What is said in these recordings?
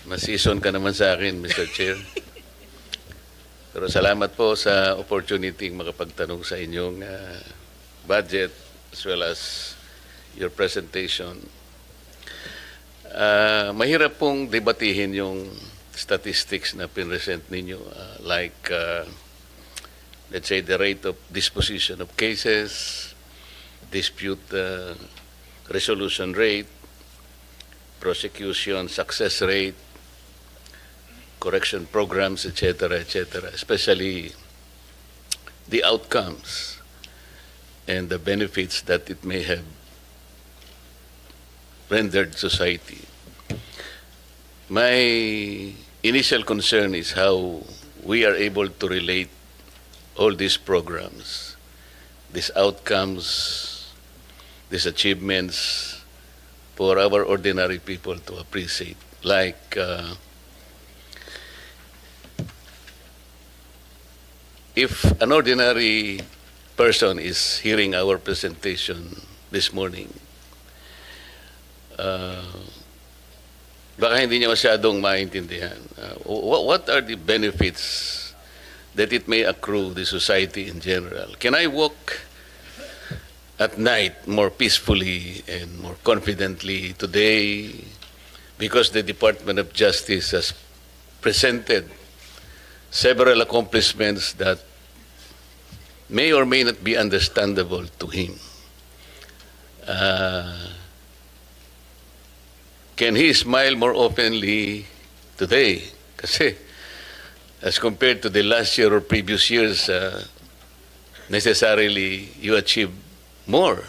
Masison ka naman sa akin, Mr. Chair. Pero salamat po sa opportunity makapagtanong sa inyong budget as well as your presentation. Mahirap pong debatihin yung statistics na pinresent ninyo, let's say the rate of disposition of cases, dispute resolution rate, prosecution success rate, correction programs, etc., especially the outcomes and the benefits that it may have rendered society. My initial concern is how we are able to relate all these programs, these outcomes, these achievements for our ordinary people to appreciate. Like if an ordinary person is hearing our presentation this morning, baka hindi niya masyadong maintindihan. What are the benefits that it may accrue the society in general? Can I walk at night more peacefully and more confidently today because the Department of Justice has presented several accomplishments that may or may not be understandable to him? Can he smile more openly today? Kasi as compared to the last year or previous years, necessarily you achieve more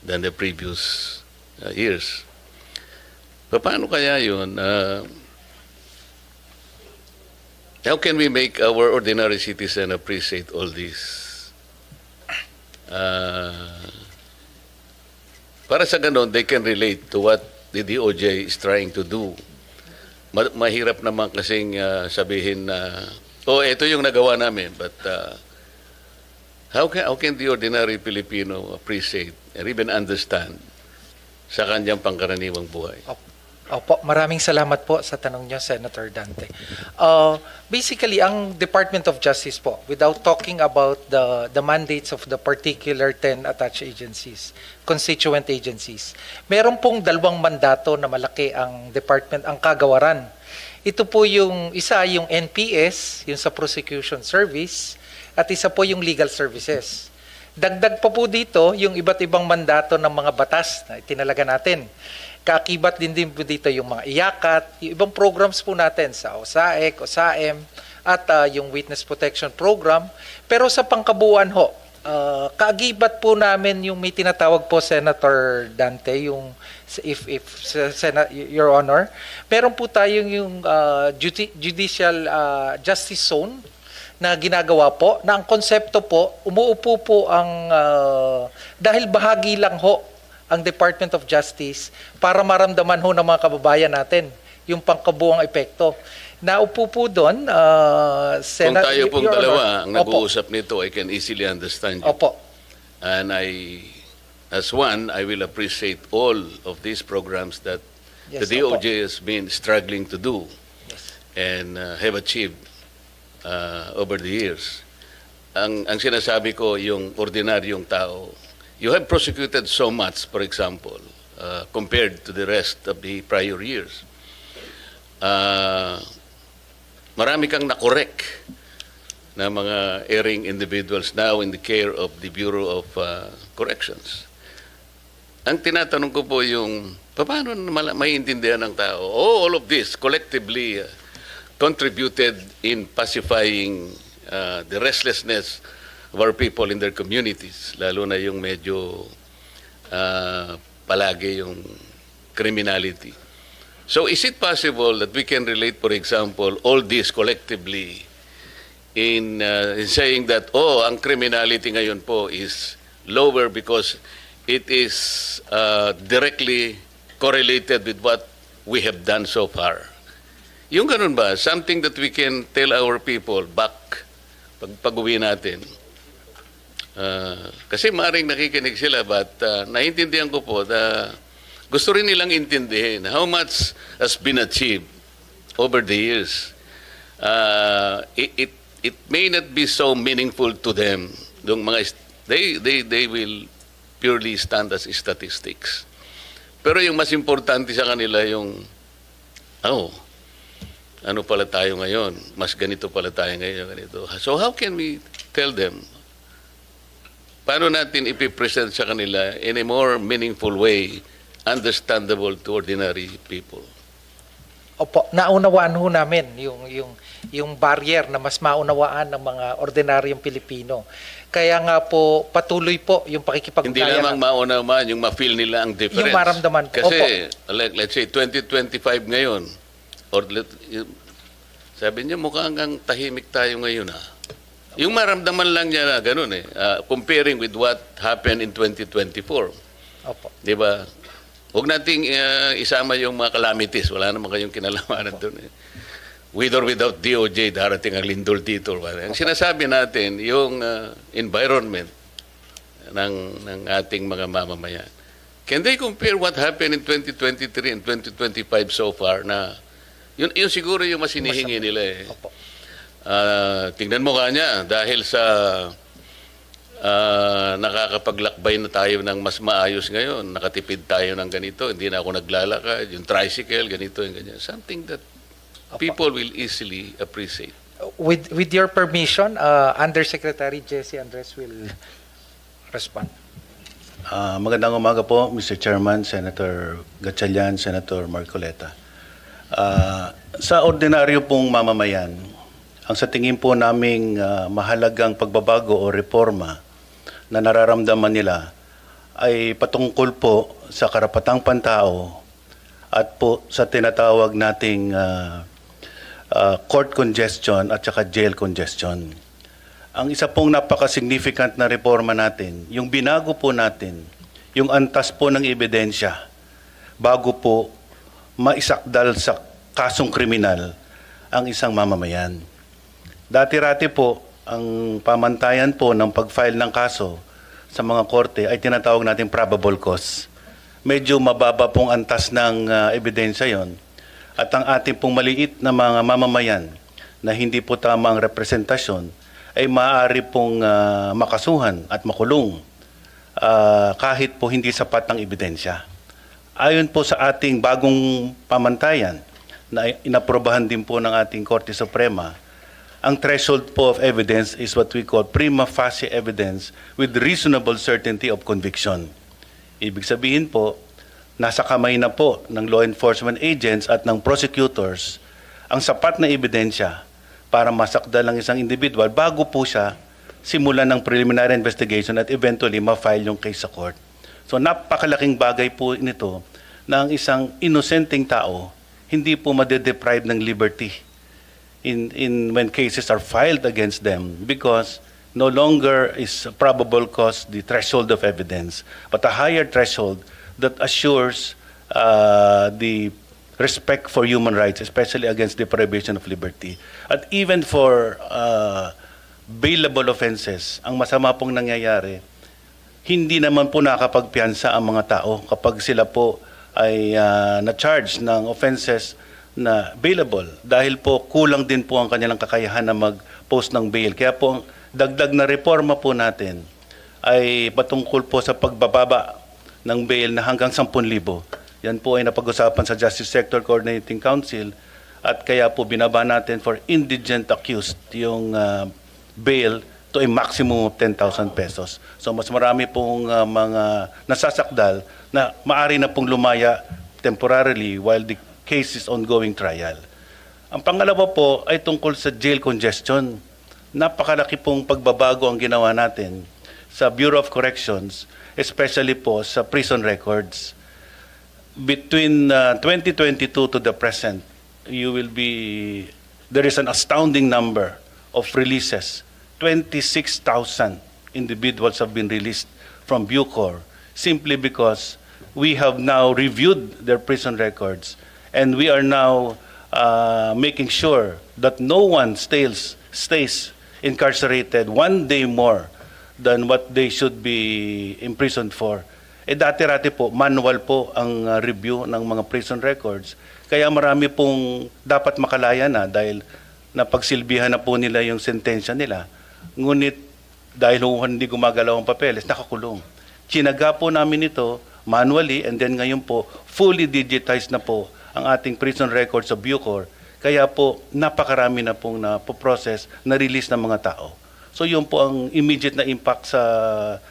than the previous years. Paano kaya yun? How can we make our ordinary citizen appreciate all this? Para sa ganon, they can relate to what the DOJ is trying to do. Mahirap naman kasing sabihin na, ito yung nagawa namin, but how can the ordinary Filipino appreciate and even understand sa kanyang pangkaraniwang buhay? Opo, maraming salamat po sa tanong niyo, Senator Dante. Basically, ang Department of Justice po, without talking about the mandates of the particular 10 attached agencies, constituent agencies, meron pong dalawang mandato na malaki ang department, ang kagawaran. Ito po yung isa, yung NPS, yung sa prosecution service, at isa po yung legal services. Dagdag pa po dito yung iba't ibang mandato ng mga batas na itinalaga natin. Kaakibat din po dito yung mga IACAT, yung ibang programs po natin sa OSAEC, OSAM, at yung Witness Protection Program. Pero sa pangkabuuan ho, kaagibat po namin yung may tinatawag po, Senator Dante, yung Your Honor, meron po tayong yung Judicial Justice Zone na ginagawa po, na ang konsepto po, umuupo po ang, dahil bahagi lang ho, ang Department of Justice para maramdaman ho ng mga kababayan natin yung pangkabuang epekto. Naupo po doon, Kung tayo pong dalawa ang nag-uusap nito, I can easily understand you. Opo. And as one, I will appreciate all of these programs that the DOJ has been struggling to do and have achieved over the years. Ang sinasabi ko, yung ordinaryong tao, you have prosecuted so much, for example, compared to the rest of the prior years. Marami kang nakorek na mga erring individuals now in the care of the Bureau of Corrections. Ang tinatanong ko po yung, paano maiintindihan ng tao? All of this collectively contributed in pacifying the restlessness of our people in their communities, lalo na yung medyo palagi yung criminality. So is it possible that we can relate, for example, all this collectively in saying that, ang criminality ngayon po is lower because it is directly correlated with what we have done so far? Yung ganun ba, something that we can tell our people back pag-uwi natin? Kasi maaaring nakikinig sila, but naiintindihan ko po na gusto rin nilang intindihin how much has been achieved over the years. It may not be so meaningful to them. Yung mga they will purely stand as statistics. Pero yung mas importante sa kanila yung ano pala tayo ngayon? Mas ganito pala tayo ngayon, ganito. So how can we tell them? Paano natin ipipresent sa kanila in a more meaningful way, understandable to ordinary people? Opo, naunawaan ho namin yung barrier na mas maunawaan ng mga ordinaryong Pilipino. Kaya nga po, patuloy po yung pakikipag-ugnayan. Hindi lamang maunawaan, yung ma-feel nila ang difference. Yung maramdaman po. Kasi, let's say, 2025 ngayon, or sabi niya, mukhang hanggang tahimik tayo ngayon, ha? Yung maramdaman lang niya na ganun, comparing with what happened in 2024. Opo. Di ba? Huwag nating isama yung mga calamities. Wala naman kayong kinalamanan doon. With or without DOJ, darating ang lindol dito. Ang sinasabi natin, yung environment ng ating mga mamamayan. Can they compare what happened in 2023 and 2025 so far na yun siguro yung mas hinihingi nila eh. Opo. Tingnan mo kanya, dahil sa nakakapaglakbay na tayo ng mas maayos ngayon, nakatipid tayo ng ganito, hindi na ako naglalakad, yung tricycle, ganito, yung ganyan. Something that people will easily appreciate. With your permission, Undersecretary Jesse Andres will respond. Magandang umaga po, Mr. Chairman, Senator Gatchalian, Senator Marcoleta. Sa ordinaryo pong mamamayan, ang sa tingin po naming mahalagang pagbabago o reforma na nararamdaman nila ay patungkol po sa karapatang pantao at po sa tinatawag nating court congestion at saka jail congestion. Ang isa pong napaka-significant na reforma natin, yung binago po natin, yung antas po ng ebidensya bago po maisakdal sa kasong kriminal ang isang mamamayan. Dati-rati po, ang pamantayan po ng pag-file ng kaso sa mga korte ay tinatawag natin probable cause. Medyo mababa pong antas ng ebidensya yon. At ang ating pong maliit na mga mamamayan na hindi po tama ang representasyon ay maaari pong makasuhan at makulong kahit po hindi sapat ng ebidensya. Ayon po sa ating bagong pamantayan na inaprobahan din po ng ating Korte Suprema, ang threshold po of evidence is what we call prima facie evidence with reasonable certainty of conviction. Ibig sabihin po, nasa kamay na po ng law enforcement agents at ng prosecutors ang sapat na ebidensya para masakdal ng isang individual bago po siya simulan ng preliminary investigation at eventually ma-file yung case sa court. So napakalaking bagay po nito na ang isang inosenteng tao hindi po madedeprive ng liberty in when cases are filed against them because no longer is probable cause the threshold of evidence, but a higher threshold that assures the respect for human rights, especially against deprivation of liberty. At even for bailable offenses, ang masama pong nangyayari, hindi naman po nakakapagpiyansa ang mga tao kapag sila po ay na-charge ng offenses na bailable dahil po kulang din po ang kanilang kakayahan na mag-post ng bail. Kaya po ang dagdag na reforma po natin ay patungkol po sa pagbababa ng bail na hanggang 10,000. Yan po ay napag-usapan sa Justice Sector Coordinating Council at kaya po binaba natin for indigent accused yung bail to a maximum of 10,000 pesos. So mas marami pong mga nasasakdal na maari na pong lumaya temporarily while the case is ongoing trial. Ang pangalawa po ay tungkol sa jail congestion. Napakalaki pong pagbabago ang ginawa natin sa Bureau of Corrections, especially po sa prison records. Between 2022 to the present, there is an astounding number of releases. 26,000 individuals have been released from Bucor simply because we have now reviewed their prison records and we are now making sure that no one stays incarcerated one day more than what they should be imprisoned for, Dati-rati po, manual po ang review ng mga prison records. Kaya marami pong dapat makalaya na dahil napagsilbihan na po nila yung sentensya nila. Ngunit dahil hindi gumagalaw ang papeles, nakakulong. Tsinaga po namin ito manually, and then ngayon po, fully digitized na po ang ating prison records of Bucor. Kaya po, napakarami na pong na-process, na-release ng mga tao. So yun po ang immediate na impact sa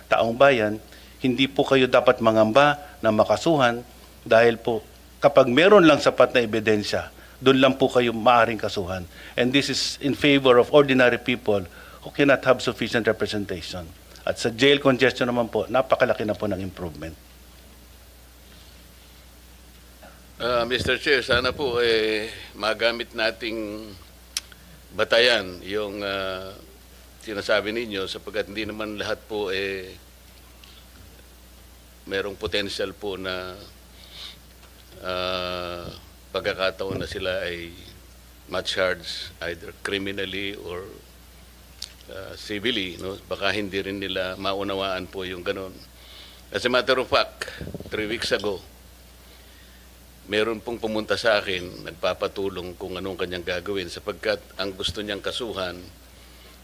taong bayan. Hindi po kayo dapat mangamba na makasuhan dahil po kapag meron lang sapat na ebidensya, doon lang po kayo maaring kasuhan. And this is in favor of ordinary people who cannot have sufficient representation. At sa jail congestion naman po, napakalaki na po ng improvement. Mr. Chair, sana po magamit nating batayan yung sinasabi ninyo sapagkat hindi naman lahat po merong potential po na pagkakataon na sila ay ma-charge either criminally or civilly, no? Baka hindi rin nila maunawaan po yung ganon. As a matter of fact, 3 weeks ago, meron pong pumunta sa akin, nagpapatulong kung anong kanyang gagawin sapagkat ang gusto niyang kasuhan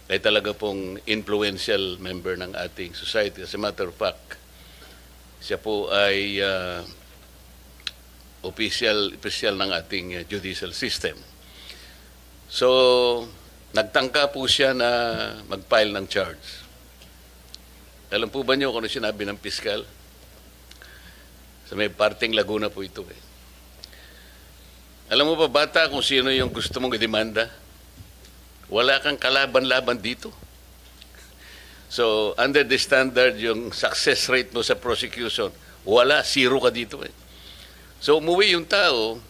ay talaga pong influential member ng ating society. As a matter of fact, siya po ay official ng ating judicial system. So, nagtangka po siya na mag-file ng charge. Alam po ba niyo kung ano sinabi ng piskal? Sa may parting Laguna po ito Alam mo ba, bata, kung sino yung gusto mong idemanda? Wala kang kalaban-laban dito. So, under the standard, yung success rate mo sa prosecution, wala, 0 ka dito So, umuwi yung tao,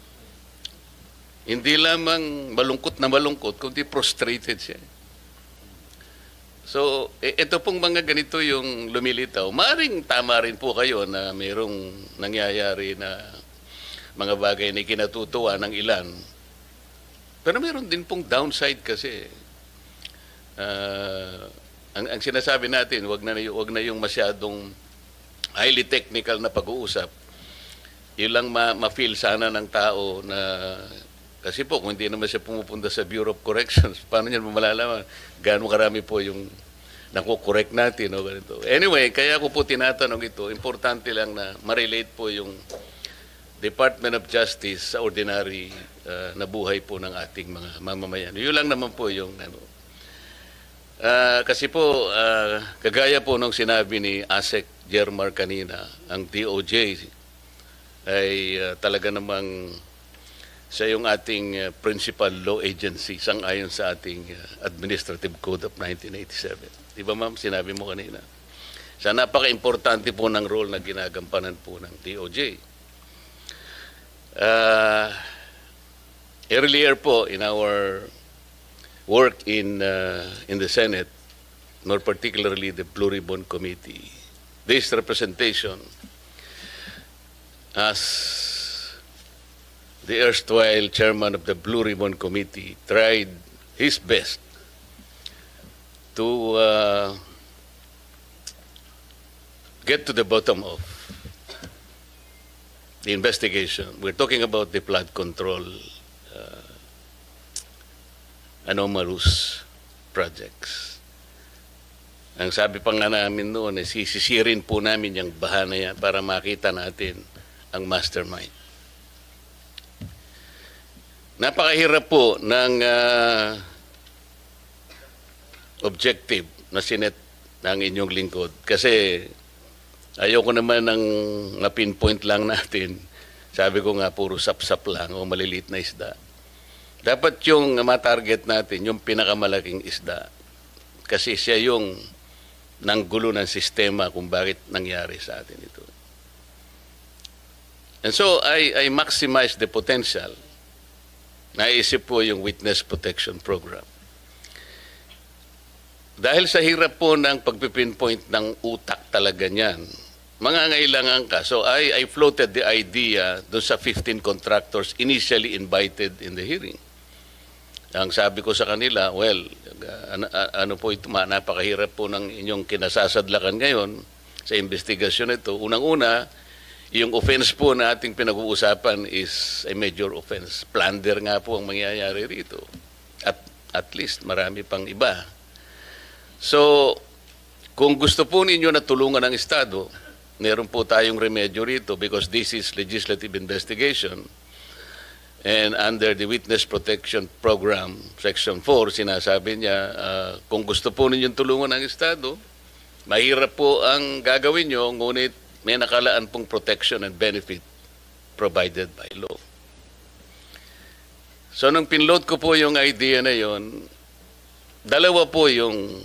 hindi lamang malungkot na malungkot, kundi frustrated siya. So, ito pong mga ganito yung lumilitaw. Maaring tama rin po kayo na mayroong nangyayari na mga bagay na kinatutuwa ng ilan. Pero mayroon din pong downside kasi. Ang sinasabi natin, wag na yung masyadong highly technical na pag-uusap. Yun lang ma-feel sana ng tao na kasi po kung hindi naman siya pumupunta sa Bureau of Corrections, paano niya malalaman gaano karami po yung nakukorek natin o ganito. Anyway, kaya ko po tinatanong ito, importante lang na ma-relate po yung Department of Justice sa ordinary na buhay po ng ating mga mamamayan. Yun lang naman po yung kasi po, kagaya po nung sinabi ni ASEC Jermar kanina, ang DOJ ay talaga namang siya yung ating principal law agency sang-ayon sa ating Administrative Code of 1987. Di ba ma'am, sinabi mo kanina? Siya napaka-importante po ng role na ginagampanan po ng DOJ. Earlier po in our work in the Senate, more particularly the Blue Ribbon Committee, this representation as the erstwhile chairman of the Blue Ribbon Committee tried his best to get to the bottom of the investigation. We're talking about the flood control anomalous projects. Ang sabi pa nga namin noon, sisisirin po namin yung baha na yan para makita natin ang mastermind. Napakahirap po ng objective na sinet ng inyong lingkod kasi ayoko naman ng na-pinpoint lang natin. Sabi ko nga, puro sap-sap lang o maliliit na isda. Dapat yung matarget natin, yung pinakamalaking isda. Kasi siya yung nanggulo ng sistema kung bakit nangyari sa atin ito. And so, I maximize the potential. Naisip po yung Witness Protection Program. Dahil sa hirap po ng pagpipinpoint ng utak talaga niyan, mangangailangan ka. So I floated the idea doon sa 15 contractors initially invited in the hearing. Ang sabi ko sa kanila, well, ano po ito, napakahirap po ng inyong kinasasadlakan ngayon. sa investigasyon ito. Unang-una, yung offense po na ating pinag-uusapan is a major offense. Plunder nga po ang mangyayari rito. At least marami pang iba. So, kung gusto po ninyo na tulungan ng Estado, meron po tayong remedyo rito because this is legislative investigation. And under the Witness Protection Program, Section 4, sinasabi niya, kung gusto po ninyong tulungan ng Estado, mahirap po ang gagawin nyo, ngunit may nakalaan pong protection and benefit provided by law. So, nung pinload ko po yung idea na yon, dalawa po yung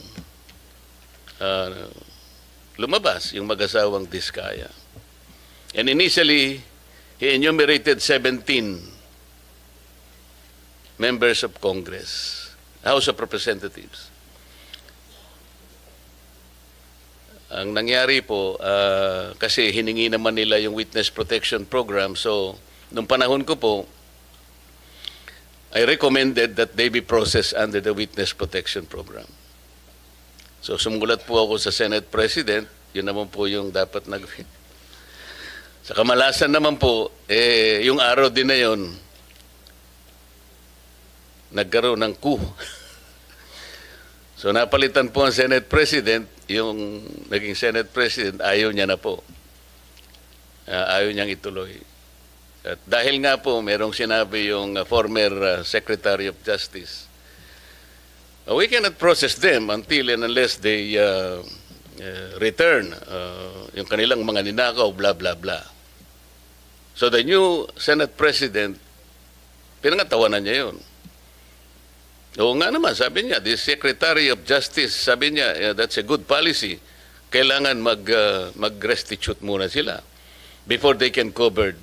lumabas, yung mag-asawang Diskaya. And initially, he enumerated 17 members of Congress, House of Representatives. Ang nangyari po, kasi hiningi naman nila yung Witness Protection Program, so nung panahon ko po, I recommended that they be processed under the Witness Protection Program. So sumulat po ako sa Senate President, yun naman po yung dapat nagawin. Sa kamalasan naman po, yung araw din na yun, nagkaroon ng coup. So napalitan po ang Senate President, yung naging Senate President, ayaw niya na po. Ayaw niyang ituloy. At dahil nga po, merong sinabi yung former Secretary of Justice, we cannot process them until and unless they return yung kanilang mga ninakaw, blah, blah, blah. So the new Senate President, pinangatawanan niya yun. Oo nga naman, sabi niya, the Secretary of Justice, sabi niya, that's a good policy. Kailangan mag-restitute muna sila before they can covered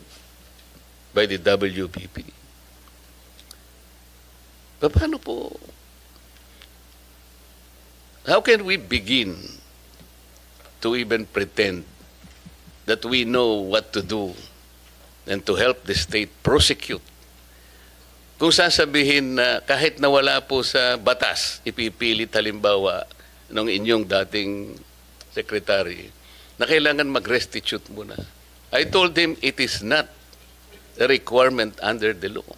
by the WPP. Paano po? How can we begin to even pretend that we know what to do and to help the state prosecute? Kung sasabihin na kahit nawala po sa batas, ipipilit halimbawa ng inyong dating secretary na kailangan mag-restitute muna. I told him it is not a requirement under the law.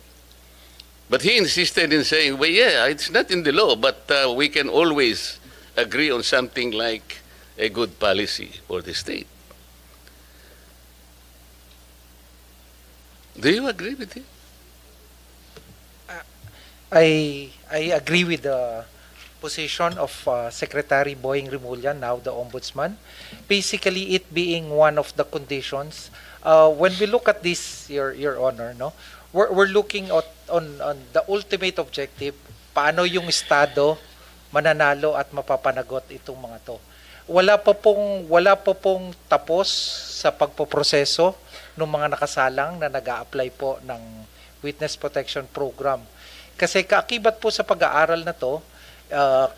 But he insisted in saying, well, yeah, it's not in the law, but we can always agree on something like a good policy for the state. Do you agree with him? I agree with the position of Secretary Boying Rimulyan, now the Ombudsman. Basically, it being one of the conditions. When we look at this, Your Honor, no, we're looking on the ultimate objective, paano yung Estado mananalo at mapapanagot itong mga to. Wala pa pong tapos sa pagpoproseso ng mga nakasalang na nag-a-apply po ng Witness Protection Program. Kasi kaakibat po sa pag-aaral na to,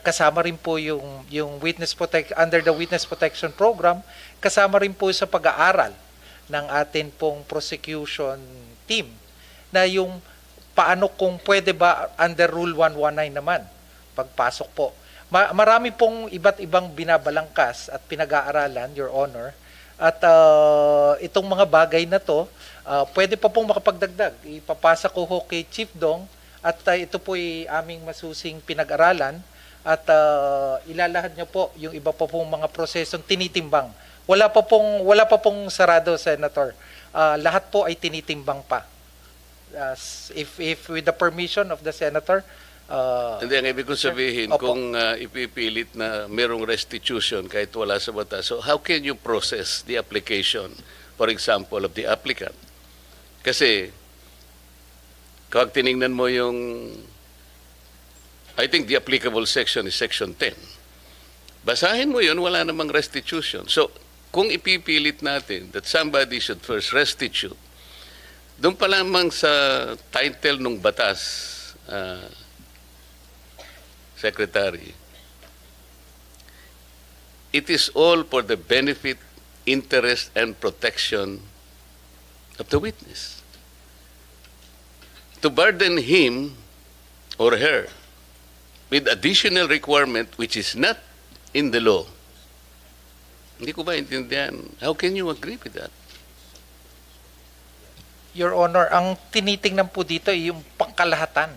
kasama rin po yung under the Witness Protection Program, kasama rin po sa pag-aaral ng atin pong prosecution team na yung paano kung pwede ba under Rule 119 naman pagpasok po. Marami pong iba't ibang binabalangkas at pinag-aaralan, Your Honor, at itong mga bagay na to, pwede pa pong makapagdagdag. Ipapasa ko ho kay Chief Dong at ito po ay aming masusing pinag-aralan at ilalahad niyo po yung iba pa pong mga prosesong tinitimbang. Wala pa pong sarado, Senator. Lahat po ay tinitimbang pa. If with the permission of the Senator, hindi, ang ibig kong sabihin, kung ipipilit na merong restitution kahit wala sa batas, so how can you process the application, for example, of the applicant? Kasi, kapag tinignan mo yung, I think the applicable section is Section 10. Basahin mo yun, wala namang restitution. So, kung ipipilit natin that somebody should first restitute, doon pa lamang sa title ng batas, Secretary, it is all for the benefit, interest, and protection of the witness. To burden him or her with additional requirement which is not in the law Hindi ko ba intindihan? How can you agree with that? Your Honor, ang tinitingnan po dito ay yung pangkalahatan.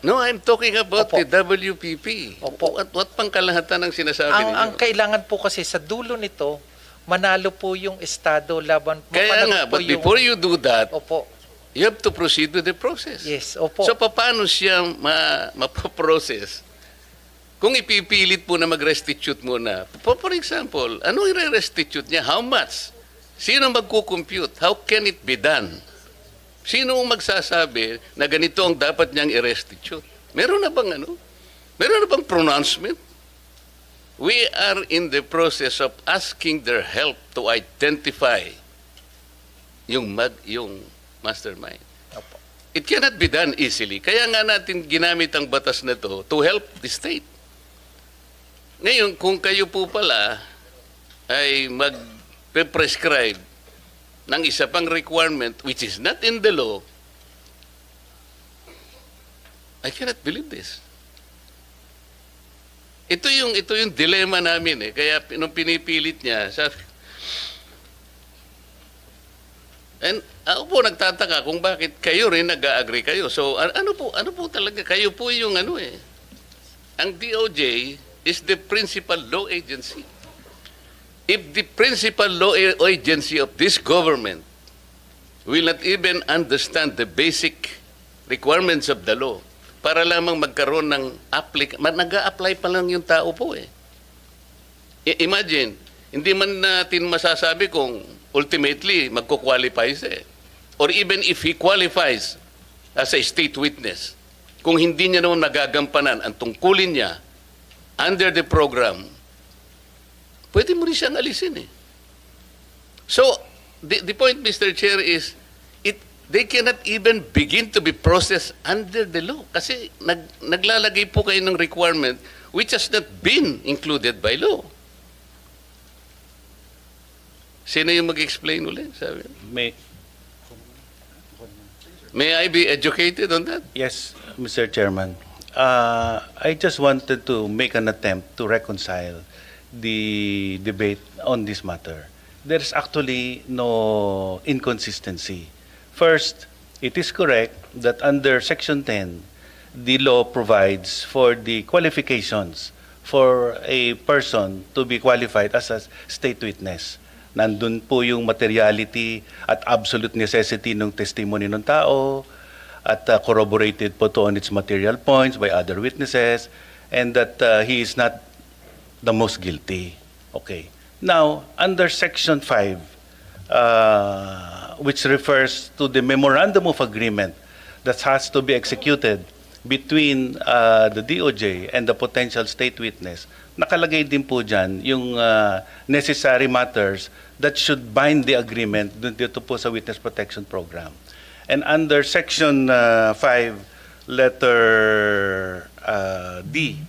No, I'm talking about Opo. the WPP. Opo. What pangkalahatan ang sinasabi ninyo? Ang kailangan po kasi sa dulo nito, manalo po yung Estado laban. Kaya mapanalo nga, po but before you do that, Opo. you have to proceed with the process. Yes, opo. So, paano siya mapaprocess? Kung ipipilit po na mag-restitute muna, for example, ano i-restitute niya? How much? Sino magkukompute? How can it be done? Sino ang magsasabi na ganito ang dapat niyang i-restitute? Meron na bang ano? Meron na bang pronouncement? We are in the process of asking their help to identify yung mastermind. Opo. It cannot be done easily. Kaya nga natin ginamit ang batas na to help the state. Ngayon, kung kayo po pala ay mag-prescribe ng isa pang requirement which is not in the law, I cannot believe this. Ito yung dilemma namin eh. Kaya nung pinipilit niya, sabi, and ako po nagtataka kung bakit kayo rin nag-agree kayo. So ano po talaga, kayo po yung ano eh. Ang DOJ is the principal law agency. If the principal law agency of this government will not even understand the basic requirements of the law, para lamang magkaroon ng nag-a-apply pa lang yung tao po eh. Imagine, hindi man natin masasabi kung ultimately magko-qualify siya eh. Or even if he qualifies as a state witness, kung hindi niya naman nagagampanan ang tungkulin niya under the program, pwede mo rin siyang alisin eh. So, the point, Mr. Chair, is they cannot even begin to be processed under the law. Kasi naglalagay po kayo ng requirement which has not been included by law. Sino yung mag-explain ulit? Sabi? May I be educated on that? Yes, Mr. Chairman. I just wanted to make an attempt to reconcile the debate on this matter. There's actually no inconsistency. First, it is correct that under Section 10, the law provides for the qualifications for a person to be qualified as a state witness. Nandun po yung materiality at absolute necessity ng testimony ng tao at corroborated po to on its material points by other witnesses, and that he is not the most guilty. Okay. Now, under Section 5, which refers to the memorandum of agreement that has to be executed between the DOJ and the potential state witness, nakalagay din po dyan yung necessary matters that should bind the agreement dito po sa Witness Protection Program. And under Section 5, letter D,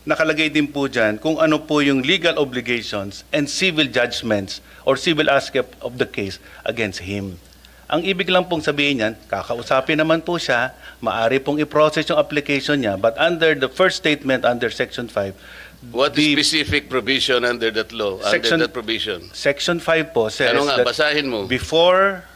nakalagay din po dyan kung ano po yung legal obligations and civil judgments or civil aspect of the case against him. Ang ibig lang pong sabihin niyan, kakausapin naman po siya, maari pong i-process yung application niya, but under the first statement under Section 5, what specific provision under that law, Section- under that provision? Section 5 po says Ano nga, that basahin mo. before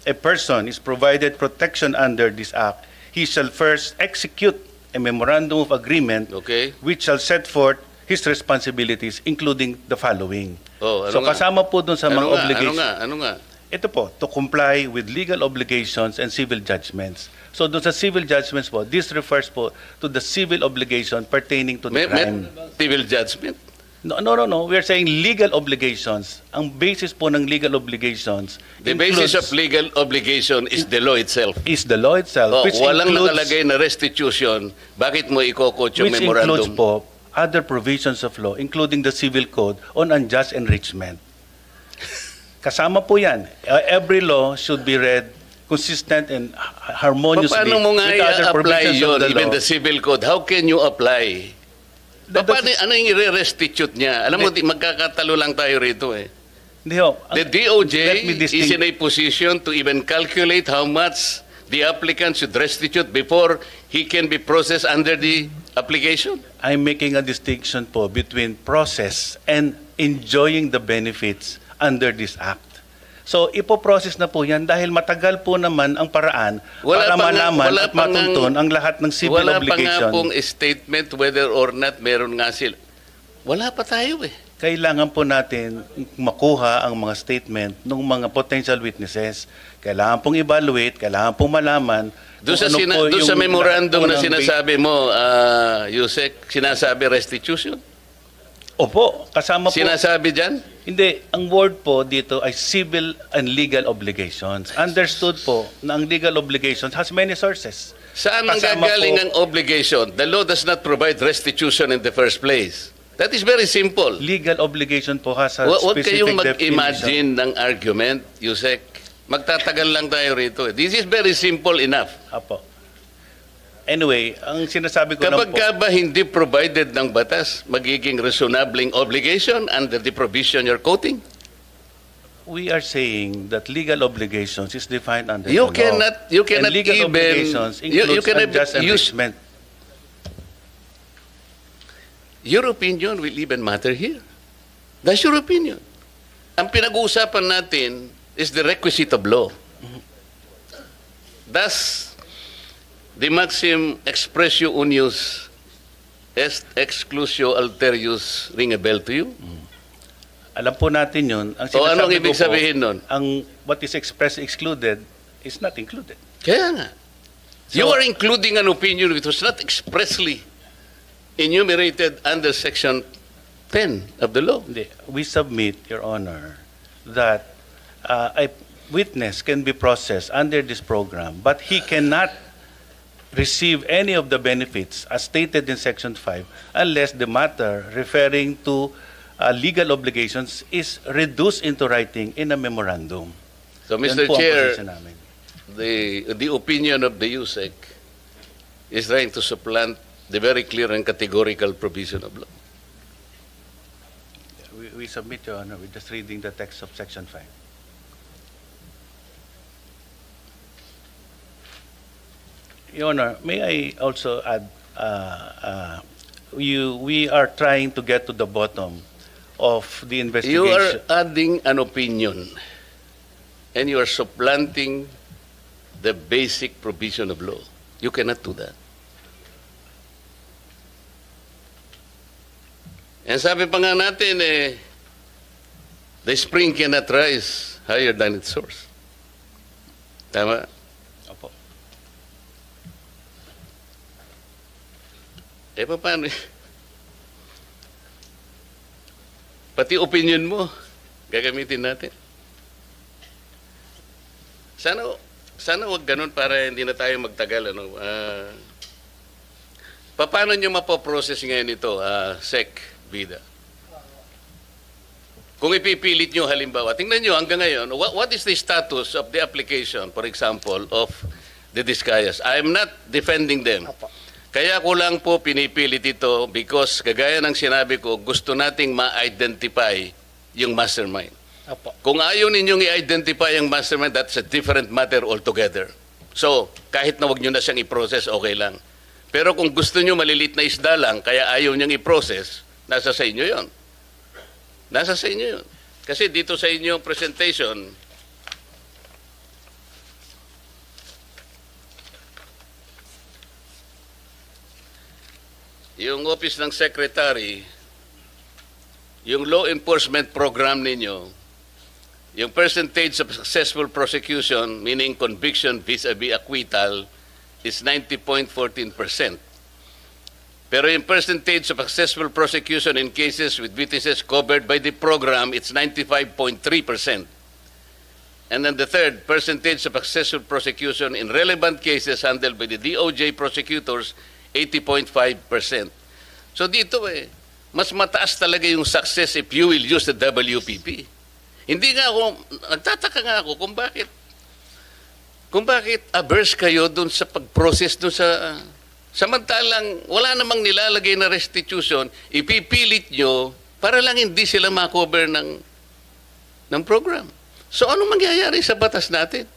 a person is provided protection under this act, he shall first execute a memorandum of agreement Okay? which shall set forth his responsibilities, including the following. Oh, ano So nga? kasama po dun sa mga obligations. Ano nga? Ito po, to comply with legal obligations and civil judgments. So doon sa civil judgments po, this refers po to the civil obligation pertaining to the crime. Civil judgment. No. We are saying legal obligations. Ang basis po ng legal obligations The basis of includes- legal obligation is the law itself. is the law itself, Oh, which walang includes, nakalagay na restitution, bakit mo ikokot yung which includes memorandum? po other provisions of law, including the civil code on unjust enrichment. Kasama po yan. Every law should be read consistent and harmoniously Paano mo nga with other i-apply provisions yun, of the even law. the civil code? How can you apply? Paano, ano yung i-restitute niya? Alam mo, magkakatalo lang tayo rito eh. Hindi ho. The Let DOJ me is in a position to even calculate how much the applicant should restitute before he can be processed under the application. I'm making a distinction po between process and enjoying the benefits under this act. So, ipoprocess na po yan dahil matagal po naman ang paraan para malaman at matuntun ang lahat ng civil wala obligation. Wala pa nga pong statement whether or not meron nga sila. Wala pa tayo eh. Kailangan po natin makuha ang mga statement ng mga potential witnesses. Kailangan pong evaluate, kailangan pong malaman. Doon sa, kung ano po doon sa yung memorandum na lahat po ng sinasabi mo, Yusek, sinasabi restitution? Opo, kasama po. Sinasabi dyan? Hindi, ang word po dito ay civil and legal obligations. Understood po na ang legal obligations has many sources. Saan ang Kasama gagaling po- ang obligation? The law does not provide restitution in the first place. That is very simple. Legal obligation po has a Huwag specific kayong definition. mag-imagine ng argument, Yusek. Magtatagal lang tayo rito. This is very simple enough. Apo. Anyway, ang sinasabi ko Kapag lang po, ka ba hindi provided ng batas, magiging reasonabling obligation under the provision you're quoting? we are saying that legal obligations is defined under You the law. cannot And legal even obligations you includes cannot unjust use enrichment. your opinion will even matter here. That's your opinion. Ang pinag-uusapan natin is the requisite of law. Thus, the maxim expressio unius est exclusio alterius ring a bell to you? Alam po natin yun. Ang O anong sinasabi ibig ko po, sabihin nun? ang what is expressed excluded is not included. Kaya nga. You So- are including an opinion which was not expressly enumerated under Section 10 of the law. Hindi. We submit, Your Honor, that a witness can be processed under this program, but he cannot receive any of the benefits as stated in Section 5 unless the matter referring to legal obligations is reduced into writing in a memorandum. So, Yan Mr. po ang Chair, position namin. the opinion of the USEC is trying to supplant the very clear and categorical provision of law. We submit, Your Honor, we're just reading the text of Section 5. Your Honor, may I also add, we are trying to get to the bottom of the You investigation. are adding an opinion and you are supplanting the basic provision of law. You cannot do that. And sabi pa nga natin, the spring cannot rise higher than its source. Tama? Opo. Paano? Pati opinion mo, gagamitin natin. Sana wag ganun para hindi na tayo magtagal. Paano nyo mapoprocess ngayon ito, SEC, Vida? Kung ipipilit nyo halimbawa, tingnan nyo hanggang ngayon, what is the status of the application, for example, of the Discayas? I am not defending them. Kaya ko lang po pinipilit ito because kagaya ng sinabi ko, gusto nating ma-identify yung mastermind. Opo. Kung ayaw ninyong i-identify ang mastermind, that's a different matter altogether. So, kahit na wag nyo na siyang i-process, okay lang. Pero kung gusto nyo malilit na isda lang, kaya ayaw niyang i-process, nasa sa inyo yon. Nasa sa inyo yun. Kasi dito sa inyong presentation, yung Office ng Secretary, yung law enforcement program ninyo, yung percentage of successful prosecution, meaning conviction vis-a-vis acquittal, is 90.14%. Pero yung percentage of successful prosecution in cases with witnesses covered by the program, it's 95.3%. And then the third, percentage of successful prosecution in relevant cases handled by the DOJ prosecutors, 80.5%. So dito mas mataas talaga yung success if you will use the WPP. Hindi nga ako, nagtataka nga ako kung bakit averse kayo dun sa pag-process dun sa... Samantalang wala namang nilalagay na restitution, ipipilit nyo para lang hindi sila makover ng program. So ano mangyayari sa batas natin?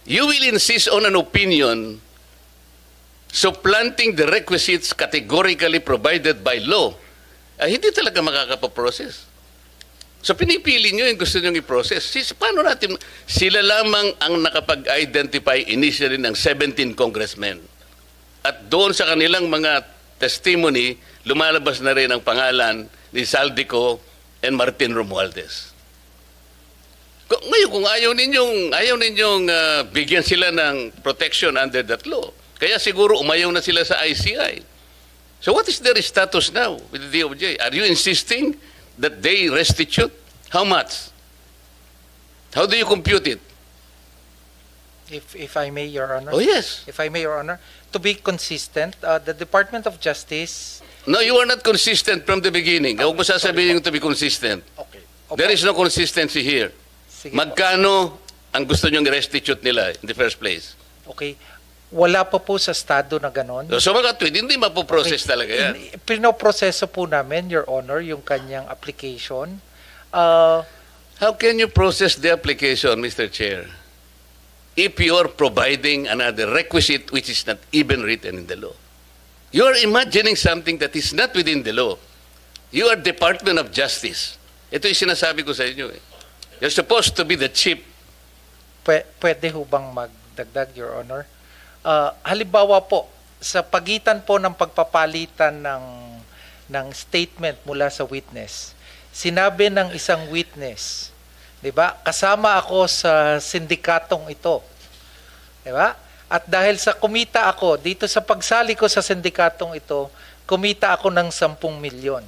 You will insist on an opinion supplanting the requisites categorically provided by law, ay hindi talaga makakapaprocess. So pinipili nyo yung gusto nyo i-process. Paano natin, sila lamang ang nakapag-identify initially ng 17 congressmen. At doon sa kanilang mga testimony, lumalabas na rin ang pangalan ni Saldico and Martin Romualdez. Ngayon, kung ayaw ninyong bigyan sila ng protection under that law, kaya siguro umayaw na sila sa ICI. So what is their status now with the DOJ? Are you insisting that they restitute? How much? How do you compute it? If I may, Your Honor. Oh, yes. If I may, Your Honor, to be consistent, the Department of Justice. No, you are not consistent from the beginning. Huwag mo sasabihin yung to be consistent. Okay. There is no consistency here. Sige po. Magkano ang gusto nyong restitute nila in the first place? Okay. Wala pa po sa estado na ganon. So mga tweet, hindi mapoprocess talaga yan. Pinoproseso po namin, Your Honor, yung kanyang application. How can you process the application, Mr. Chair, if you are providing another requisite which is not even written in the law? You are imagining something that is not within the law. You are Department of Justice. Ito yung sinasabi ko sa inyo. You're supposed to be the chief. Pwede ho bang magdagdag, Your Honor? Halimbawa po, sa pagitan po ng pagpapalitan ng statement mula sa witness, sinabi ng isang witness, 'di ba? Kasama ako sa sindikatong ito. 'Di ba? At dahil sa kumita ako dito sa pagsali ko sa sindikatong ito, kumita ako ng 10 milyon.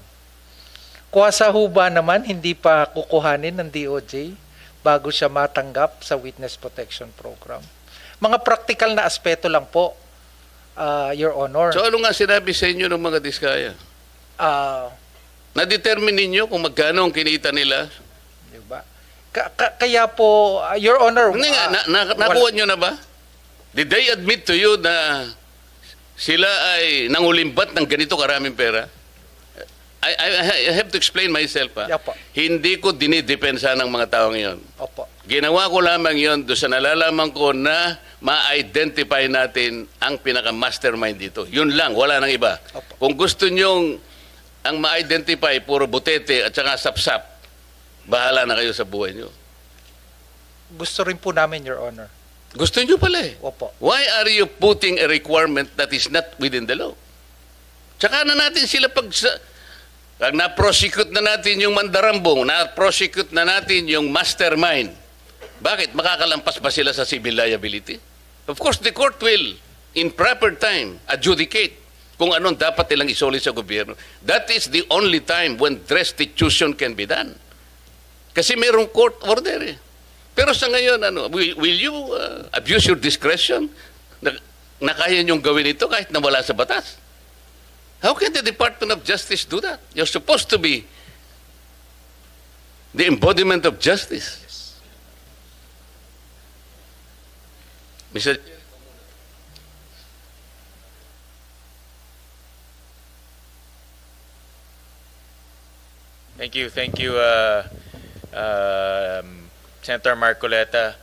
Kuwasa ho ba naman hindi pa kukuhanin ng DOJ bago siya matanggap sa Witness Protection Program? Mga practical na aspeto lang po, Your Honor. So ano nga sinabi sa inyo ng mga diskaya? Na-determine ninyo kung magkano ang kinita nila? Diba? Kaya po, Your Honor... Hindi nga, nakuha nyo na ba? Did they admit to you na sila ay nangulimbat ng ganito karaming pera? I have to explain myself. Opo. Hindi ko dinidepensa ng mga taong yon. Opo. Ginawa ko lamang yon doon sa nalalaman ko na ma-identify natin ang pinaka-mastermind dito. Yun lang, wala nang iba. Opo. Kung gusto nyong ang ma-identify puro butete at saka sapsap, bahala na kayo sa buhay nyo. Gusto rin po namin, Your Honor. Gusto nyo pala eh. Opo. Why are you putting a requirement that is not within the law? Tsaka na natin sila pag na-prosecute na natin yung mandarambong, na-prosecute na natin yung mastermind. Bakit? Makakalampas ba sila sa civil liability? Of course, the court will, in proper time, adjudicate kung anong dapat nilang isoli sa gobyerno. That is the only time when restitution can be done. Kasi mayroong court order eh. Pero sa ngayon, will you abuse your discretion na kaya niyong gawin ito kahit na wala sa batas? How can the Department of Justice do that? You're supposed to be the embodiment of justice. Mr. Thank you, Senator Marcoleta.